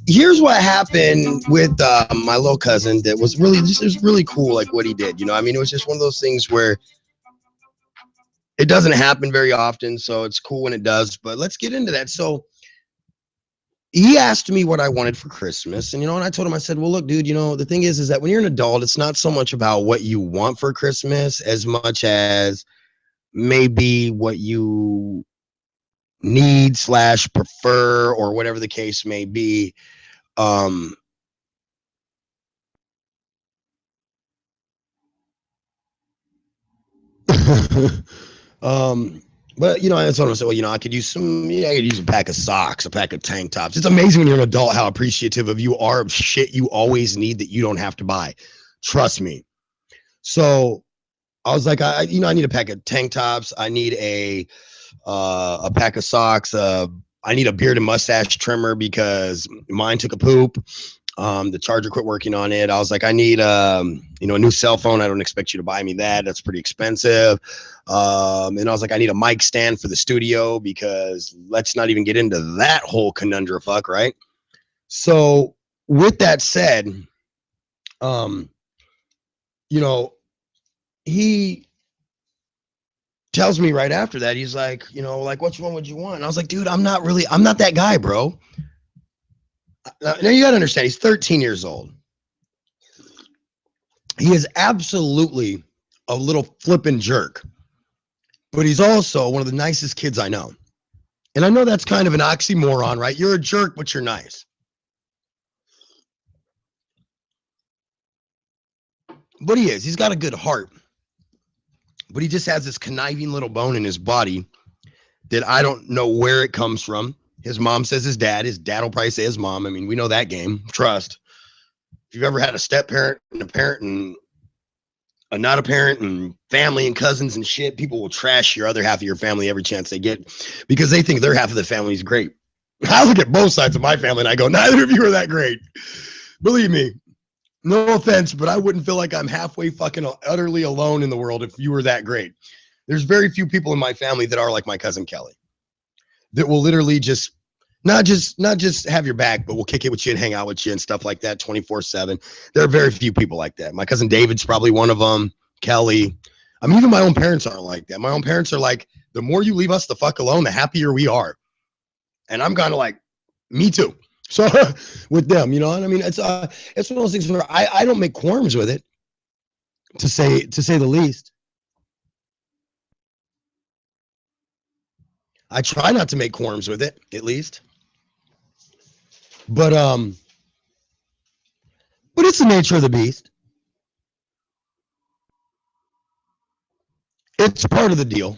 here's what happened with my little cousin that was really, this is really cool, like what he did. You know, I mean, it was just one of those things where it doesn't happen very often, so it's cool when it does, but let's get into that. So he asked me what I wanted for Christmas, and, you know, and I told him, I said, well, look, dude, you know, the thing is that when you're an adult, it's not so much about what you want for Christmas as much as maybe what you need / prefer, or whatever the case may be. But, you know, I told him, I said, well, you know, I could use some, I could use a pack of socks, a pack of tank tops. It's amazing when you're an adult how appreciative of you are of shit you always need that you don't have to buy. Trust me. So I was like, I need a pack of tank tops. I need a pack of socks. I need a beard and mustache trimmer because mine took a poop. The charger quit working on it. I was like, I need, a new cell phone. I don't expect you to buy me that. That's pretty expensive. And I was like, I need a mic stand for the studio because let's not even get into that whole conundrum fuck, right? So with that said, he tells me right after that, he's like, like, which one would you want? And I was like, dude, I'm not that guy, bro. Now you gotta understand, he's 13 years old. He is absolutely a little flippin' jerk, but he's also one of the nicest kids I know. And I know that's kind of an oxymoron, right? You're a jerk, but you're nice. But he is. He's got a good heart. But he just has this conniving little bone in his body that I don't know where it comes from. His mom says his dad will probably say his mom. I mean, we know that game. Trust. If you've ever had a step parent and a parent and a not a parent and family and cousins and shit, people will trash your other half of your family every chance they get because they think their half of the family is great. I look at both sides of my family and I go, neither of you are that great. Believe me. No offense, but I wouldn't feel like I'm halfway fucking utterly alone in the world if you were that great. There's very few people in my family that are like my cousin Kelly, that will literally just not just have your back, but will kick it with you and hang out with you and stuff like that 24/7. There are very few people like that. My cousin David's probably one of them. Kelly. I mean, even my own parents aren't like that. My own parents are like, the more you leave us the fuck alone, the happier we are. And I'm kind of like, me too. So with them, you know, and I mean, it's one of those things where I don't make quorums with it, to say the least. I try not to make quorums with it, at least. But it's the nature of the beast. It's part of the deal.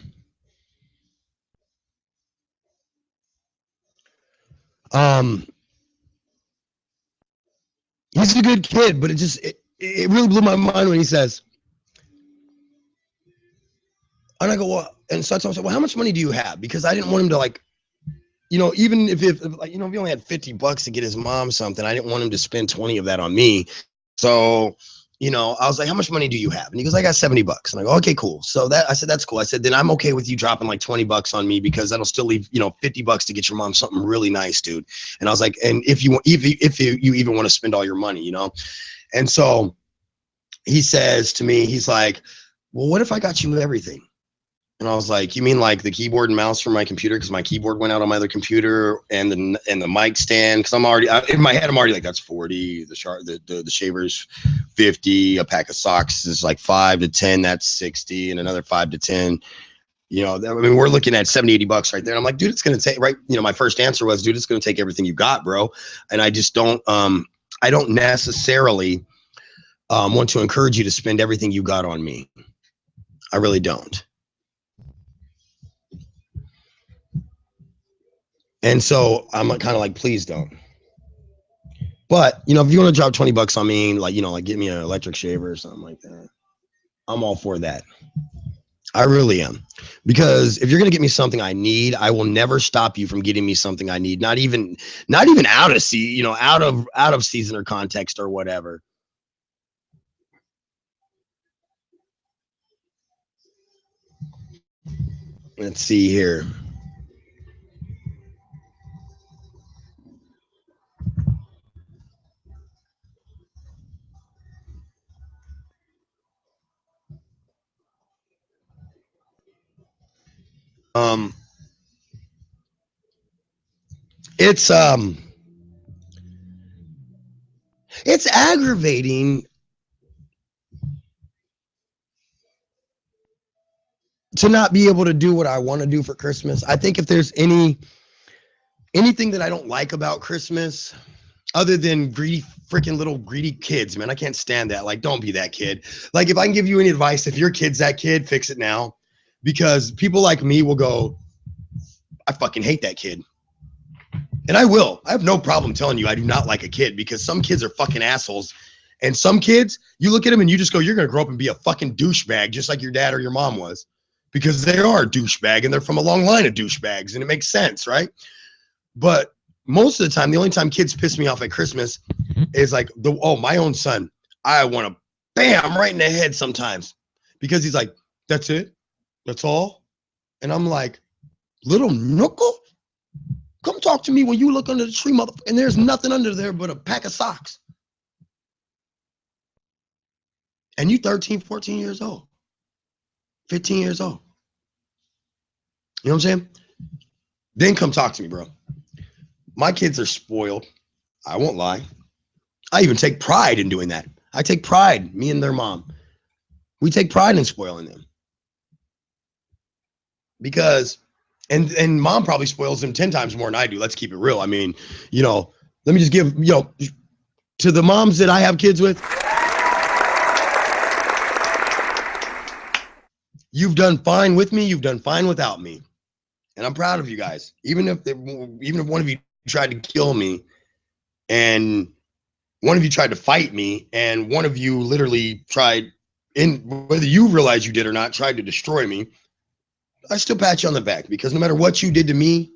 He's a good kid, but it really blew my mind when he says, and I go, well, and so I told him, well, how much money do you have? Because I didn't want him to, like, you know, even if like, you know, if he only had $50 to get his mom something, I didn't want him to spend 20 of that on me. So, you know, I was like, how much money do you have? And he goes, I got $70. And I go, okay, cool. So I said, that's cool. I said, then I'm okay with you dropping like $20 on me, because that'll still leave, you know, $50 to get your mom something really nice, dude. And I was like, and if you even want to spend all your money, you know? And so he says to me, he's like, well, what if I got you everything? And I was like, you mean like the keyboard and mouse for my computer? Because my keyboard went out on my other computer, and the mic stand. Because I'm already in my head, I'm already like, that's 40. The shavers, 50. A pack of socks is like 5 to 10. That's 60, and another 5 to 10. You know, I mean, we're looking at $70-$80 right there. And I'm like, dude, it's gonna take, right. You know, my first answer was, dude, it's gonna take everything you got, bro. And I just don't necessarily want to encourage you to spend everything you got on me. I really don't. And so I'm kind of like, please don't. But, you know, if you want to drop $20 on me, like, you know, like get me an electric shaver or something like that, I'm all for that. I really am. Because if you're going to get me something I need, I will never stop you from getting me something I need. Not even out of season or context or whatever. Let's see here. It's aggravating to not be able to do what I want to do for Christmas. I think if there's anything that I don't like about Christmas, other than freaking little greedy kids, man, I can't stand that. Like, don't be that kid. Like, if I can give you any advice, if your kid's that kid, fix it now. Because people like me will go, I fucking hate that kid. And I will. I have no problem telling you I do not like a kid, because some kids are fucking assholes. And some kids, you look at them and you just go, you're going to grow up and be a fucking douchebag, just like your dad or your mom was. Because they are a douchebag, and they're from a long line of douchebags, and it makes sense, right? But most of the time, the only time kids piss me off at Christmas is like, my own son, I want to bam right in the head sometimes, because he's like, that's it? That's all? And I'm like, little knuckle? Come talk to me when you look under the tree, motherfucker, and there's nothing under there but a pack of socks. And you 13, 14 years old, 15 years old. You know what I'm saying? Then come talk to me, bro. My kids are spoiled. I won't lie. I even take pride in doing that. I take pride, me and their mom. We take pride in spoiling them. Because, and mom probably spoils them 10 times more than I do. Let's keep it real. I mean, you know, let me just give, you know, to the moms that I have kids with, you've done fine with me. You've done fine without me. And I'm proud of you guys. Even if one of you tried to kill me, and one of you tried to fight me, and one of you literally tried, whether you realize you did or not, tried to destroy me, I still pat you on the back, because no matter what you did to me,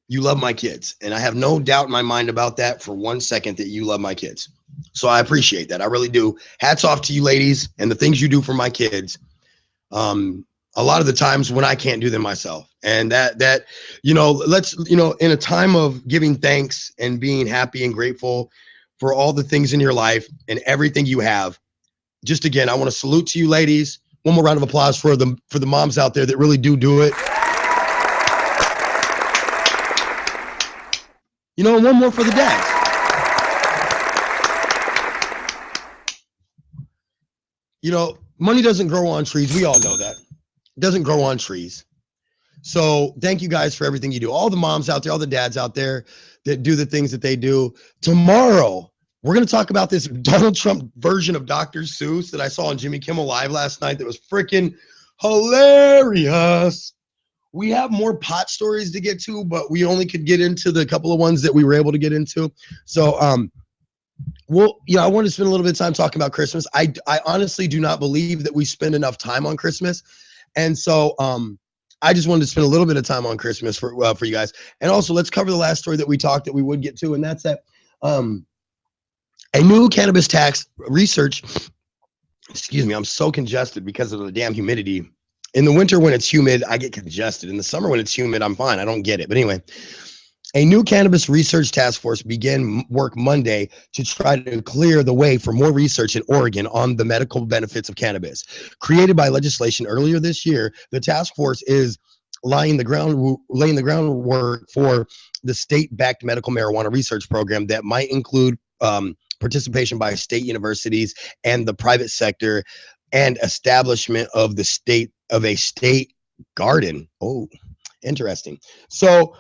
you love my kids. And I have no doubt in my mind about that for 1 second, that you love my kids. So I appreciate that. I really do. Hats off to you ladies and the things you do for my kids. A lot of the times when I can't do them myself. And that, you know, let's, you know, in a time of giving thanks and being happy and grateful for all the things in your life and everything you have. Just again, I want to salute to you ladies. One more round of applause for the moms out there that really do it. You know, and one more for the dads. You know, money doesn't grow on trees. We all know that. It doesn't grow on trees. So thank you guys for everything you do. All the moms out there, all the dads out there that do the things that they do. Tomorrow, we're going to talk about this Donald Trump version of Dr. Seuss that I saw on Jimmy Kimmel Live last night that was freaking hilarious. We have more pot stories to get to, but we only could get into the couple of ones that we were able to get into. So, well, you know, I want to spend a little bit of time talking about Christmas. I honestly do not believe that we spend enough time on Christmas. And so I just wanted to spend a little bit of time on Christmas for you guys. And also, let's cover the last story that we talked that we would get to, and that's that a new cannabis tax research, excuse me, I'm so congested because of the damn humidity. In the winter when it's humid, I get congested. In the summer when it's humid, I'm fine. I don't get it. But anyway, a new cannabis research task force began work Monday to try to clear the way for more research in Oregon on the medical benefits of cannabis. Created by legislation earlier this year, the task force is laying the groundwork for the state-backed medical marijuana research program that might include participation by state universities and the private sector, and establishment of a state garden. Oh, interesting. So,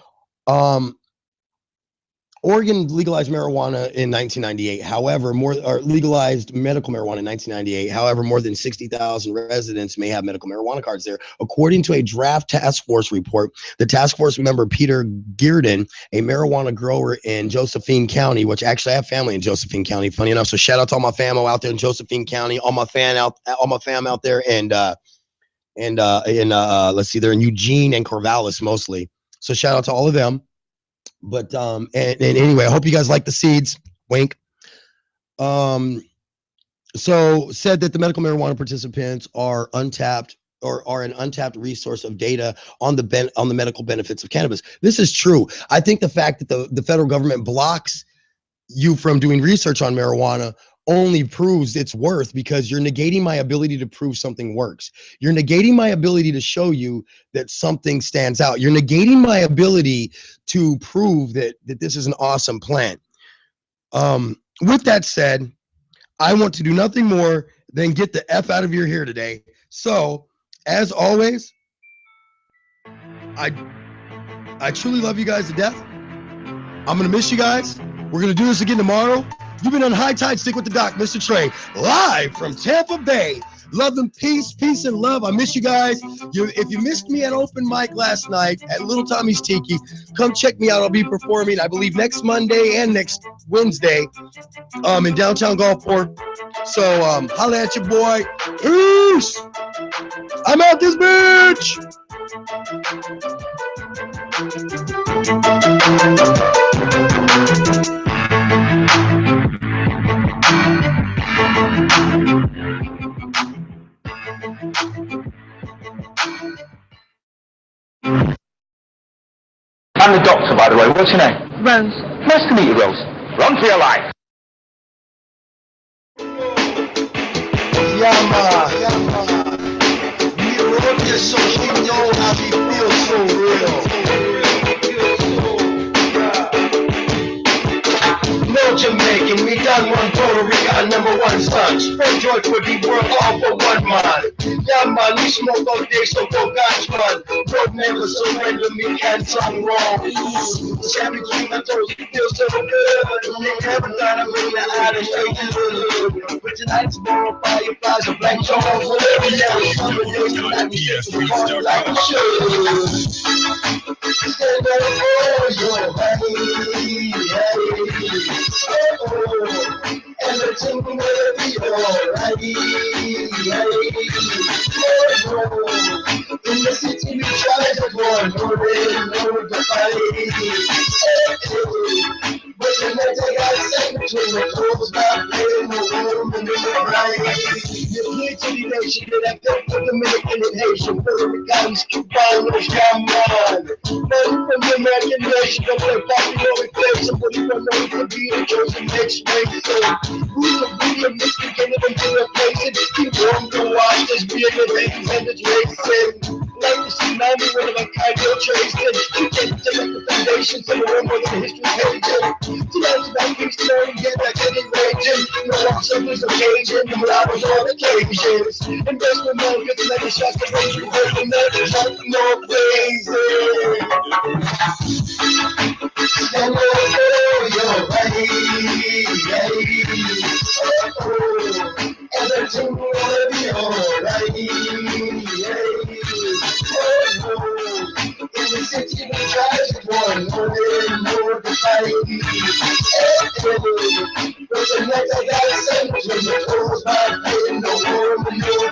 Oregon legalized marijuana in 1998. However, legalized medical marijuana in 1998. However, more than 60,000 residents may have medical marijuana cards there. According to a draft task force report, the task force member Peter Gearden, a marijuana grower in Josephine County, which actually I have family in Josephine County, funny enough. So shout out to all my fam out there in Josephine County, all my fam out there, and let's see, they're in Eugene and Corvallis mostly. So shout out to all of them. But and anyway, I hope you guys like the seeds. Wink. So said that the medical marijuana participants are untapped or are an untapped resource of data on the medical benefits of cannabis. This is true. I think the fact that the federal government blocks you from doing research on marijuana only proves its worth, because you're negating my ability to prove something works. You're negating my ability to show you that something stands out. You're negating my ability to prove that this is an awesome plant. With that said, I want to do nothing more than get the F out of your hair today. So, as always, I truly love you guys to death. I'm going to miss you guys. We're going to do this again tomorrow. You've been on High Tide. Stick with the Doc MistaTre, live from Tampa Bay. Love and peace and love. I miss you guys. If you missed me at open mic last night at Little Tommy's Tiki, come check me out. I'll be performing, I believe, next Monday and next Wednesday in downtown Gulfport. So holla at your boy. Peace. I'm out this bitch. I'm the doctor, by the way. What's your name? Rose. Nice to meet you, Rose. Run for your life. Yama. We wrote this so she know how we feel so real. No Jamaican, we done one Puerto Rican, #1 son. Spread joy for the world, all for one man. Yeah man, we smoke all day, so go God's man. Don't never surrender, me can't turn wrong. Champion King, I told you, feel so good. Never thought I'd bring the out and straight to the hood. But tonight, tomorrow, fireflies and black jaws. Every now and summer days, tonight we take the party like we should. Stand up for your hey, hey. Oh, everything will be alright. In the city, we try to go and know the fight. But you never got the toes not playing no woman in the right. The Haitian nation that I picked the Dominican and Haitian, Puerto Ricans, Cubanos, Yaman. Man from the American nation, don't play poppy or replace somebody from known to be a chosen next race. So, who's a video mixed can't even do a place it? You want to watch this being the things and the racing. Like the tsunami when I'm a kind of tracing. You can't take up the foundations of the world more than history pages. Tonight's about peace, learning, get back in the raging. No something's occasion, no loud on all occasions. Embrace my mind, get to make the shots to raise you, hold the night, jump, no crazy. Stand up for your body, everything will be alright. In the city, we try to one more to fight. But tonight I gotta say, when the toes not playing no more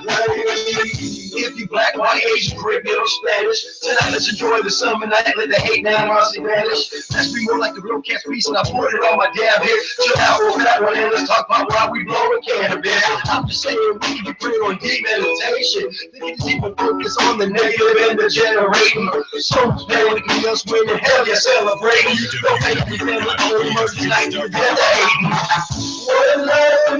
right. If you black, white, Asian, Caribbean, or Spanish, tonight let's enjoy the summer night. Let the hate now honestly vanish. Let's be more like the real cat's piece, and I poured it on my damn head. Chill out, over that one, and let's talk about why we blowing cannabis. I'm just saying, we can be putting on deep meditation. They can even focus on the negative and the generating. So much better we can just win, and hell yeah, celebrating. Don't make me feel like old mercy like you're dead to hating. One love,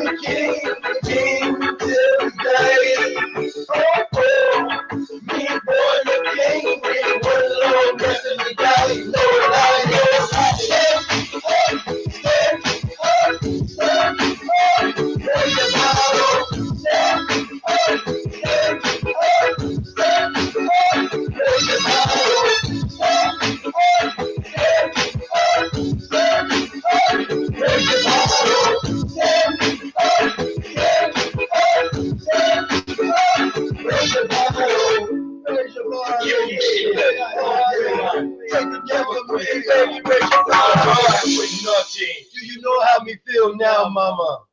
the king, till day. Oh, me born the king, we one long rest of the day. No lie, no Do you know how me feel now, mama?